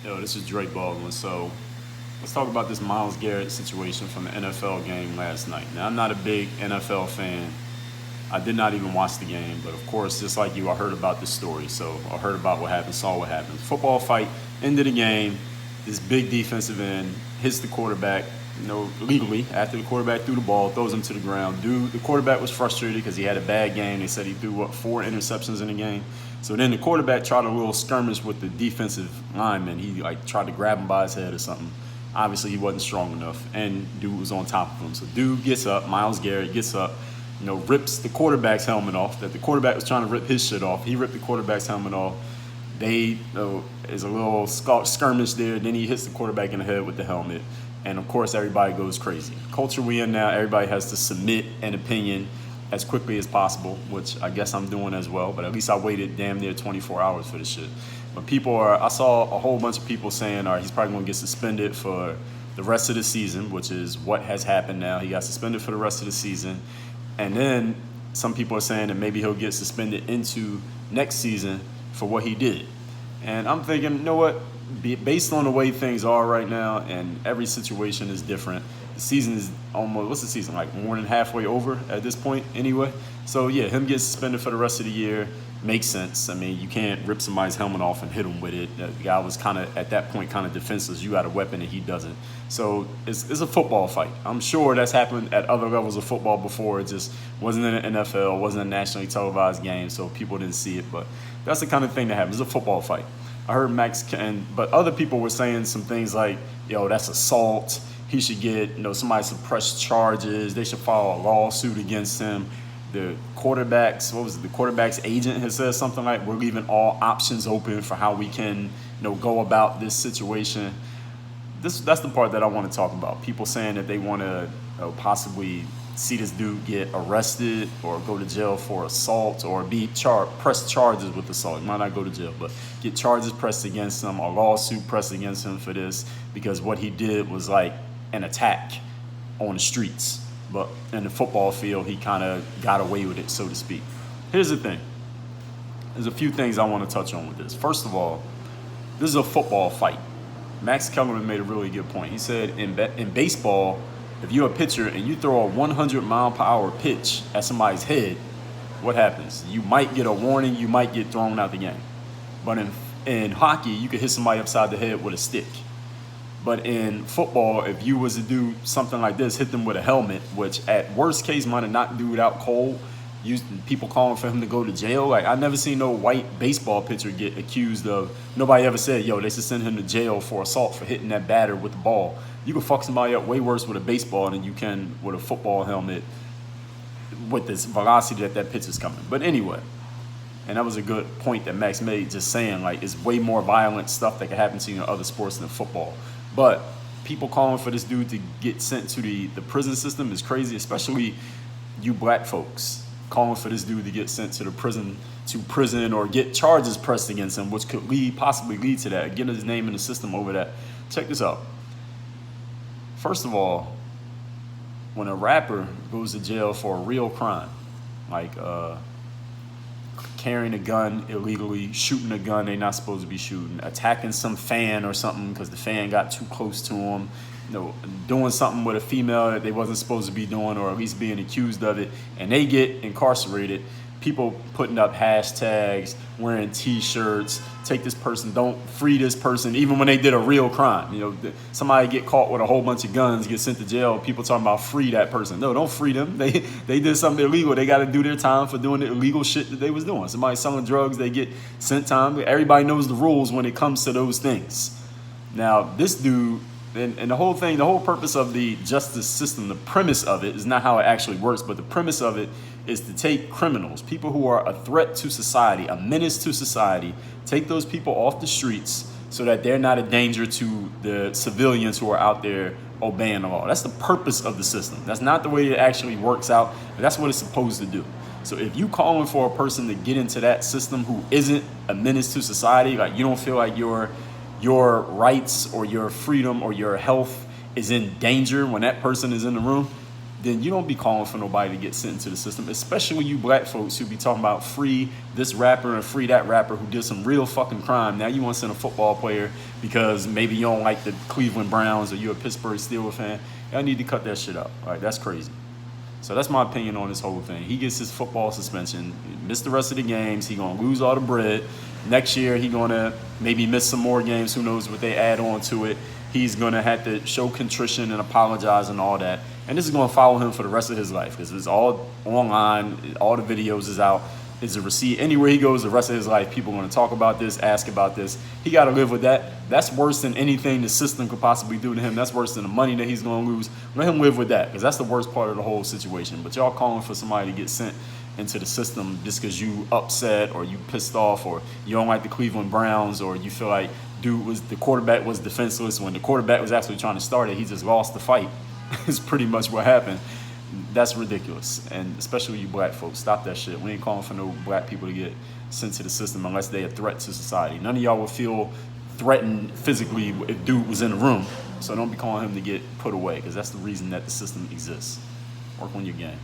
Yo, this is Dre Baldwin. So let's talk about this Myles Garret situation from the NFL game last night. Now, I'm not a big NFL fan. I did not even watch the game, but of course, just like you, I heard about this story. So I heard about what happened, saw what happened. Football fight, end of the game. This big defensive end hits the quarterback, legally, after the quarterback threw the ball, throws him to the ground. The quarterback was frustrated because he had a bad game. They said he threw, 4 interceptions in the game. So then the quarterback tried a little skirmish with the defensive lineman. He tried to grab him by his head or something. Obviously, he wasn't strong enough, and dude was on top of him. So dude gets up, Myles Garret gets up, rips the quarterback's helmet off. That the quarterback was trying to rip his shit off. He ripped the quarterback's helmet off. There's a little skirmish there. Then he hits the quarterback in the head with the helmet. And of course, everybody goes crazy. Culture we in now, everybody has to submit an opinion as quickly as possible, which I guess I'm doing as well. But at least I waited damn near 24 hours for this shit. But I saw a whole bunch of people saying, all right, he's probably going to get suspended for the rest of the season, which is what has happened now. He got suspended for the rest of the season. And then some people are saying that maybe he'll get suspended into next season for what he did. And I'm thinking, you know what? Based on the way things are right now, and every situation is different, the season is almost, what's the season, like more than halfway over at this point anyway? So yeah, him getting suspended for the rest of the year makes sense. I mean, you can't rip somebody's helmet off and hit him with it. The guy was kind of, at that point, kind of defenseless. You got a weapon and he doesn't. So it's a football fight. I'm sure that's happened at other levels of football before. It just wasn't in the NFL, wasn't a nationally televised game, so people didn't see it. But that's the kind of thing that happens. It's a football fight. I heard but other people were saying some things like, that's assault. He should get, somebody to press charges. They should file a lawsuit against him. The quarterback's agent has said something like, we're leaving all options open for how we can, go about this situation. That's the part that I want to talk about. People saying that they want to possibly see this dude get arrested or go to jail for assault or press charges with assault. He might not go to jail, but get charges pressed against him, a lawsuit pressed against him for this, because what he did was like an attack on the streets. But in the football field, he kind of got away with it, so to speak. Here's the thing. There's a few things I want to touch on with this. First of all, this is a football fight. Max Kellerman made a really good point. He said in baseball, if you're a pitcher and you throw a 100-mile-per-hour pitch at somebody's head, what happens? You might get a warning. You might get thrown out the game. But in hockey, you could hit somebody upside the head with a stick. But in football, if you was to do something like this, hit them with a helmet, which at worst case might have knocked dude out cold, people calling for him to go to jail. Like, I never seen no white baseball pitcher get accused of, nobody ever said, they should send him to jail for assault for hitting that batter with the ball. You can fuck somebody up way worse with a baseball than you can with a football helmet with this velocity that pitch is coming. But anyway, and that was a good point that Max made, just saying, like, it's way more violent stuff that can happen to you in other sports than football. But people calling for this dude to get sent to the prison system is crazy, especially you black folks calling for this dude to get sent to prison or get charges pressed against him, which could possibly lead to that. Get his name in the system over that. Check this out. First of all, when a rapper goes to jail for a real crime, like carrying a gun illegally, shooting a gun they're not supposed to be shooting, attacking some fan or something because the fan got too close to them, doing something with a female that they wasn't supposed to be doing, or at least being accused of it, and they get incarcerated, people putting up hashtags, wearing T-shirts, take this person, don't free this person, even when they did a real crime. Somebody get caught with a whole bunch of guns, get sent to jail, people talking about free that person. No, don't free them. They did something illegal. They got to do their time for doing the illegal shit that they was doing. Somebody selling drugs, they get sent time. Everybody knows the rules when it comes to those things. Now, this dude, and the whole purpose of the justice system, the premise of it is not how it actually works, but the premise of it is to take criminals, people who are a threat to society, a menace to society, take those people off the streets so that they're not a danger to the civilians who are out there obeying the law. That's the purpose of the system. That's not the way it actually works out, but that's what it's supposed to do. So if you calling for a person to get into that system who isn't a menace to society, like you don't feel like your rights or your freedom or your health is in danger when that person is in the room, then you don't be calling for nobody to get sent into the system, especially you black folks who be talking about free this rapper and free that rapper who did some real fucking crime. Now you want to send a football player because maybe you don't like the Cleveland Browns or you're a Pittsburgh Steelers fan. Y'all need to cut that shit out. All right, that's crazy. So that's my opinion on this whole thing. He gets his football suspension, miss the rest of the games. He gonna lose all the bread. Next year he gonna maybe miss some more games. Who knows what they add on to it. He's gonna have to show contrition and apologize and all that. And this is gonna follow him for the rest of his life because it's all online. All the videos is out. It's a receipt. Anywhere he goes the rest of his life, people are gonna talk about this, ask about this. He gotta live with that. That's worse than anything the system could possibly do to him. That's worse than the money that he's gonna lose. Let him live with that because that's the worst part of the whole situation. But y'all calling for somebody to get sent into the system just because you upset or you pissed off or you don't like the Cleveland Browns or you feel like the quarterback was defenseless when the quarterback was actually trying to start it. He just lost the fight. It's pretty much what happened. That's ridiculous. And especially you black folks, stop that shit. We ain't calling for no black people to get sent to the system unless they're a threat to society. None of y'all will feel threatened physically if dude was in the room. So don't be calling him to get put away because that's the reason that the system exists. Work on your game.